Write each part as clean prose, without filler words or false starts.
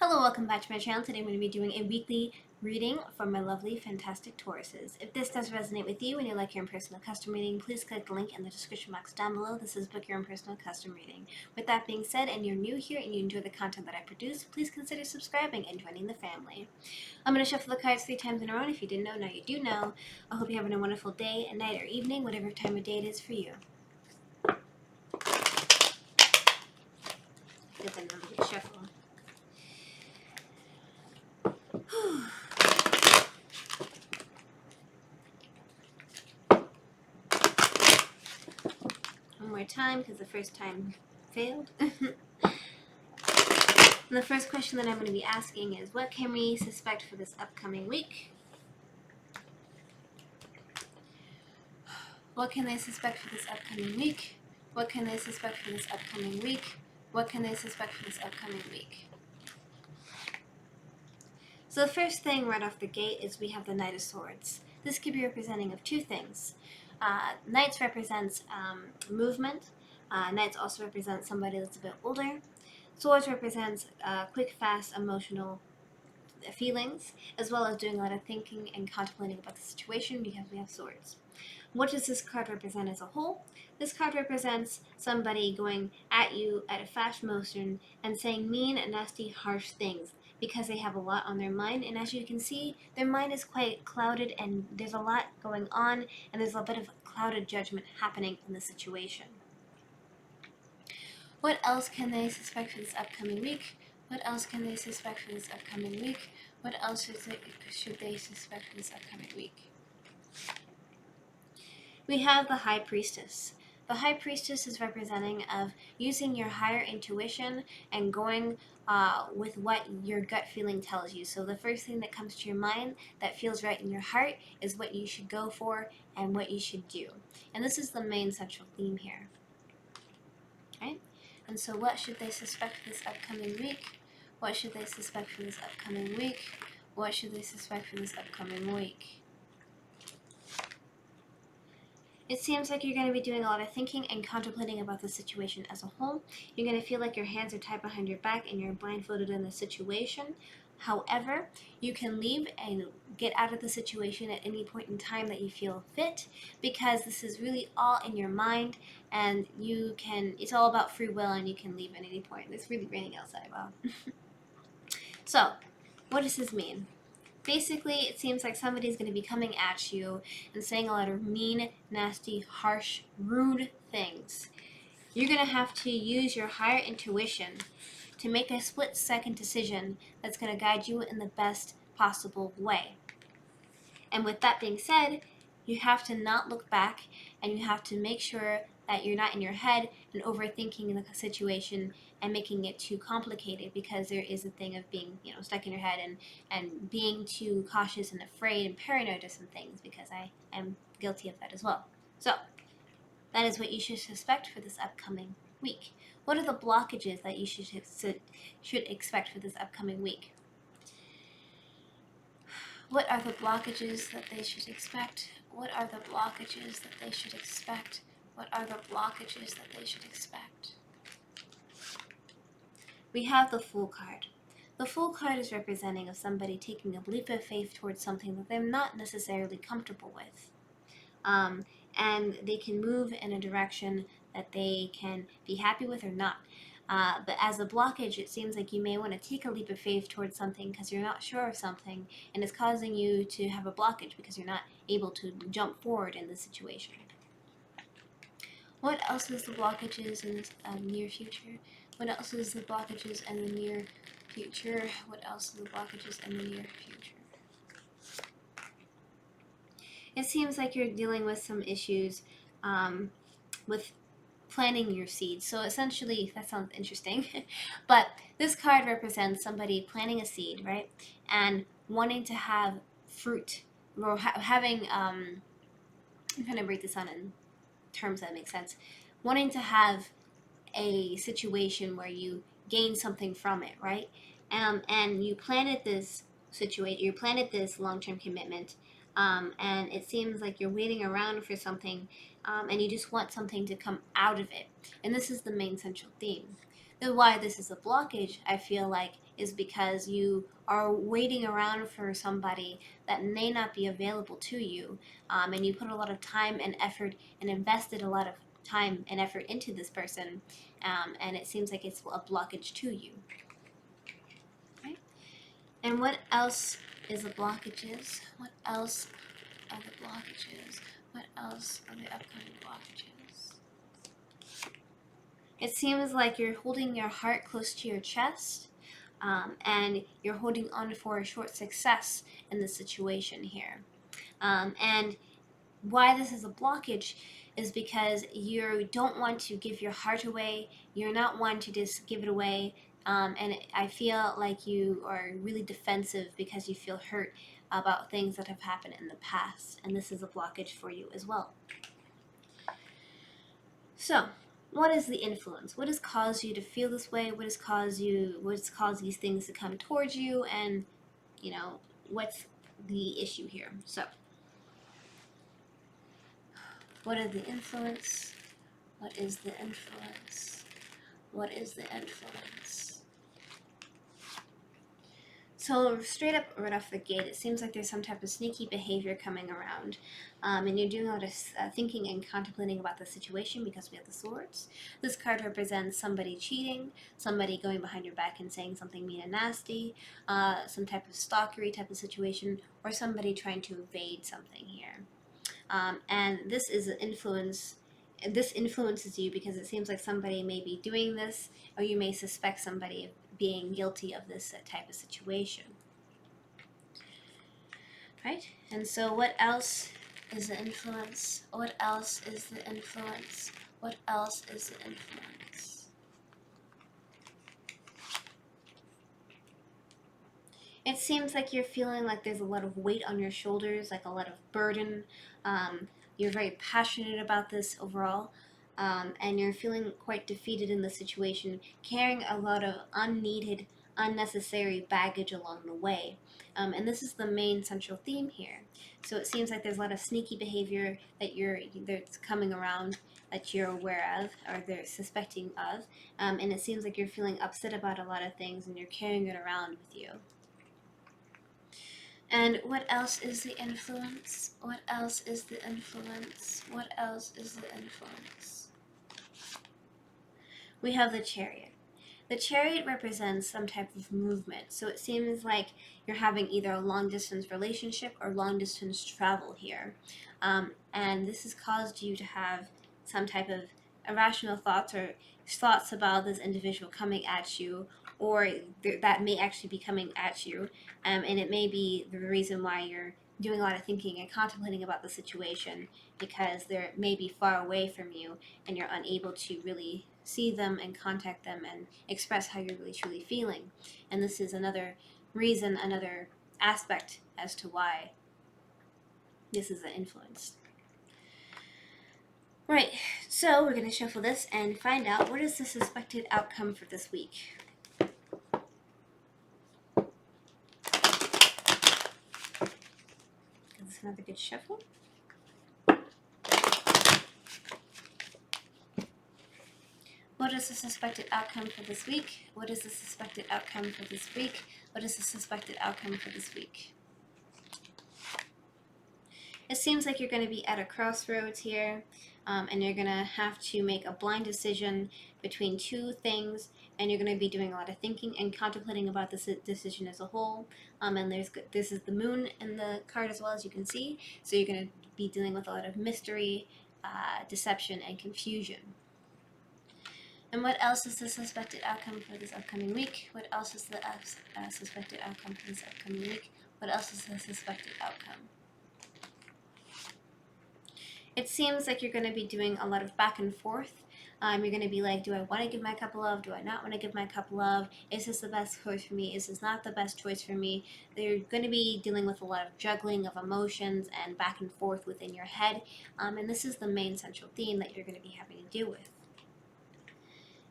Hello, welcome back to my channel. Today I'm going to be doing a weekly reading for my lovely, fantastic Tauruses. If this does resonate with you and you like your own personal custom reading, please click the link in the description box down below. This is Book Your Own Personal Custom Reading. With that being said, and you're new here and you enjoy the content that I produce, please consider subscribing and joining the family. I'm going to shuffle the cards 3 times in a row, and if you didn't know, now you do know. I hope you're having a wonderful day, night, or evening, whatever time of day it is for you. Get another big shuffle. One more time, because the first time failed. And the first question that I'm going to be asking is, what can we suspect for this upcoming week? What can they suspect for this upcoming week? What can they suspect for this upcoming week? What can they suspect for this upcoming week? So the first thing right off the gate is we have the Knight of Swords. This could be representing of two things. Knights represents movement. Knights also represent somebody that's a bit older. Swords represents quick, fast, emotional feelings, as well as doing a lot of thinking and contemplating about the situation because we have swords. What does this card represent as a whole? This card represents somebody going at you at a fast motion and saying mean, nasty, harsh things because they have a lot on their mind. And as you can see, their mind is quite clouded and there's a lot going on and there's a bit of clouded judgment happening in the situation. What else can they suspect for this upcoming week? What else can they suspect for this upcoming week? What else should they suspect for this upcoming week? We have the High Priestess. The High Priestess is representing of using your higher intuition and going with what your gut feeling tells you. So the first thing that comes to your mind that feels right in your heart is what you should go for and what you should do. And this is the main central theme here. Right? And so what should they suspect for this upcoming week? What should they suspect for this upcoming week? What should they suspect for this upcoming week? It seems like you're going to be doing a lot of thinking and contemplating about the situation as a whole. You're going to feel like your hands are tied behind your back and you're blindfolded in the situation. However, you can leave and get out of the situation at any point in time that you feel fit, because this is really all in your mind and it's all about free will and you can leave at any point. It's really raining outside, wow. So, what does this mean? Basically, it seems like somebody's going to be coming at you and saying a lot of mean, nasty, harsh, rude things. You're going to have to use your higher intuition to make a split-second decision that's going to guide you in the best possible way. And with that being said, you have to not look back and you have to make sure that you're not in your head and overthinking the situation and making it too complicated, because there is a thing of being, stuck in your head and being too cautious and afraid and paranoid of some things, because I am guilty of that as well. So that is what you should suspect for this upcoming week. What are the blockages that you should expect for this upcoming week? What are the blockages that they should expect? What are the blockages that they should expect? What are the blockages that they should expect? We have the Fool card. The Fool card is representing of somebody taking a leap of faith towards something that they're not necessarily comfortable with. And they can move in a direction that they can be happy with or not. But as a blockage, it seems like you may want to take a leap of faith towards something because you're not sure of something, and it's causing you to have a blockage because you're not able to jump forward in the situation. What else is the blockages in the near future? What else is the blockages in the near future? What else is the blockages in the near future? It seems like you're dealing with some issues with planting your seeds. So essentially, that sounds interesting, but this card represents somebody planting a seed, right? And wanting to have fruit, or having, I'm trying to break this down in terms that make sense. Wanting to have a situation where you gain something from it, right? And you planted this situation, you planted this long-term commitment, and it seems like you're waiting around for something, and you just want something to come out of it. And this is the main central theme. Why this is a blockage, I feel like, is because you are waiting around for somebody that may not be available to you, and you put a lot of time and effort and invested a lot of time and effort into this person, and it seems like it's a blockage to you. Okay? And what else is the blockages? What else are the blockages? What else are the upcoming blockages? It seems like you're holding your heart close to your chest, and you're holding on for a short success in this situation here. And why this is a blockage is because you don't want to give your heart away. You're not one to just give it away. And I feel like you are really defensive because you feel hurt about things that have happened in the past. And this is a blockage for you as well. So, what is the influence? What has caused you to feel this way? What has caused these things to come towards you? And, what's the issue here? So, what is the influence? What is the influence? What is the influence? So straight up right off the gate, it seems like there's some type of sneaky behavior coming around. And you're doing a lot of thinking and contemplating about the situation because we have the swords. This card represents somebody cheating, somebody going behind your back and saying something mean and nasty, some type of stalkery type of situation, or somebody trying to evade something here. And this is an influence. This influences you because it seems like somebody may be doing this, or you may suspect somebody of being guilty of this type of situation. Right? And so what else is the influence? What else is the influence? What else is the influence? It seems like you're feeling like there's a lot of weight on your shoulders, like a lot of burden. You're very passionate about this overall, and you're feeling quite defeated in the situation, carrying a lot of unneeded, unnecessary baggage along the way. And this is the main central theme here. So it seems like there's a lot of sneaky behavior that's coming around that you're aware of or they're suspecting of, and it seems like you're feeling upset about a lot of things and you're carrying it around with you. And what else is the influence? What else is the influence? What else is the influence? We have the Chariot. The Chariot represents some type of movement. So it seems like you're having either a long distance relationship or long distance travel here. And this has caused you to have some type of irrational thoughts or thoughts about this individual coming at you, or that may actually be coming at you. And it may be the reason why you're doing a lot of thinking and contemplating about the situation, because they're maybe far away from you and you're unable to really see them and contact them and express how you're really truly feeling. And this is another reason, another aspect as to why this is an influence. Right, so we're going to shuffle this and find out what is the suspected outcome for this week. This is another good shuffle. What is the suspected outcome for this week? What is the suspected outcome for this week? What is the suspected outcome for this week? It seems like you're going to be at a crossroads here, and you're going to have to make a blind decision between two things, and you're going to be doing a lot of thinking and contemplating about this decision as a whole. And this is the moon in the card as well, as you can see, so you're going to be dealing with a lot of mystery, deception, and confusion. And what else is the suspected outcome for this upcoming week? What else is the suspected outcome for this upcoming week? What else is the suspected outcome? It seems like you're going to be doing a lot of back and forth. You're going to be like, do I want to give my cup love? Do I not want to give my cup love? Is this the best choice for me? Is this not the best choice for me? You're going to be dealing with a lot of juggling of emotions and back and forth within your head. And this is the main central theme that you're going to be having to deal with.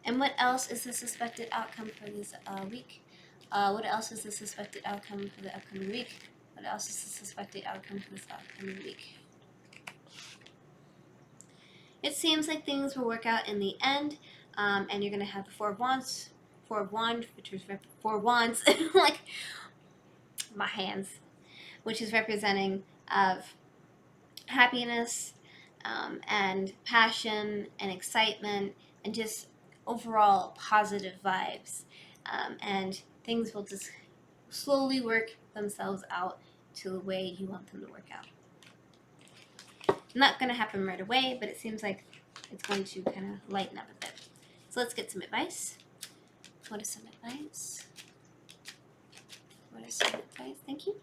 And what else is the suspected outcome for this week? What else is the suspected outcome for the upcoming week? What else is the suspected outcome for this upcoming week? It seems like things will work out in the end, and you're going to have the Four of Wands Four of Wands, which was Four Wands, like my hands, which is representing of happiness, and passion and excitement and just overall positive vibes. And things will just slowly work themselves out to the way you want them to work out. Not going to happen right away, but it seems like it's going to kind of lighten up a bit. So let's get some advice. What is some advice? What is some advice? Thank you.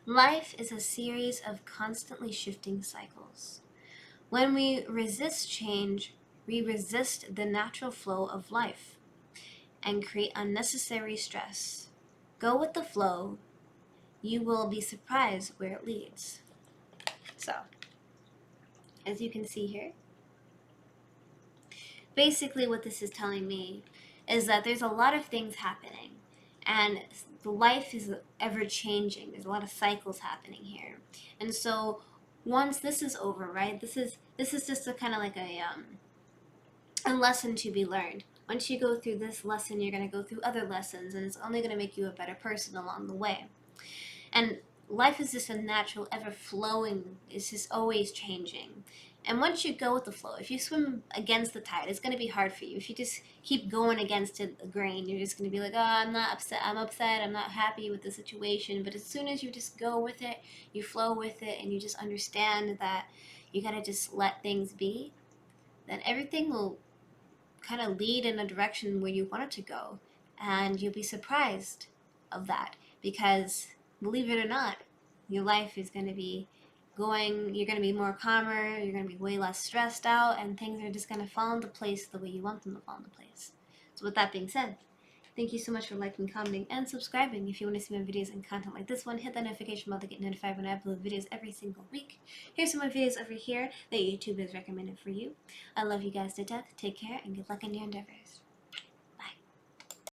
Life is a series of constantly shifting cycles. When we resist change, we resist the natural flow of life and create unnecessary stress. Go with the flow. You will be surprised where it leads. So, as you can see here, basically what this is telling me is that there's a lot of things happening, and life is ever changing. There's a lot of cycles happening here, and so once this is over, right, this is just a kind of like a lesson to be learned. Once you go through this lesson, you're going to go through other lessons, and it's only going to make you a better person along the way. And life is just a natural, ever flowing, it's just always changing. And once you go with the flow, if you swim against the tide, it's going to be hard for you. If you just keep going against the grain, you're just going to be like, oh, I'm not upset, I'm not happy with the situation. But as soon as you just go with it, you flow with it, and you just understand that you got to just let things be, then everything will kind of lead in a direction where you want it to go. And you'll be surprised of that, because believe it or not, your life is going to be you're going to be more calmer, you're going to be way less stressed out, and things are just going to fall into place the way you want them to fall into place. So with that being said, thank you so much for liking, commenting, and subscribing. If you want to see my videos and content like this one, hit that notification bell to get notified when I upload videos every single week. Here's some of my videos over here that YouTube has recommended for you. I love you guys to death. Take care, and good luck in your endeavors.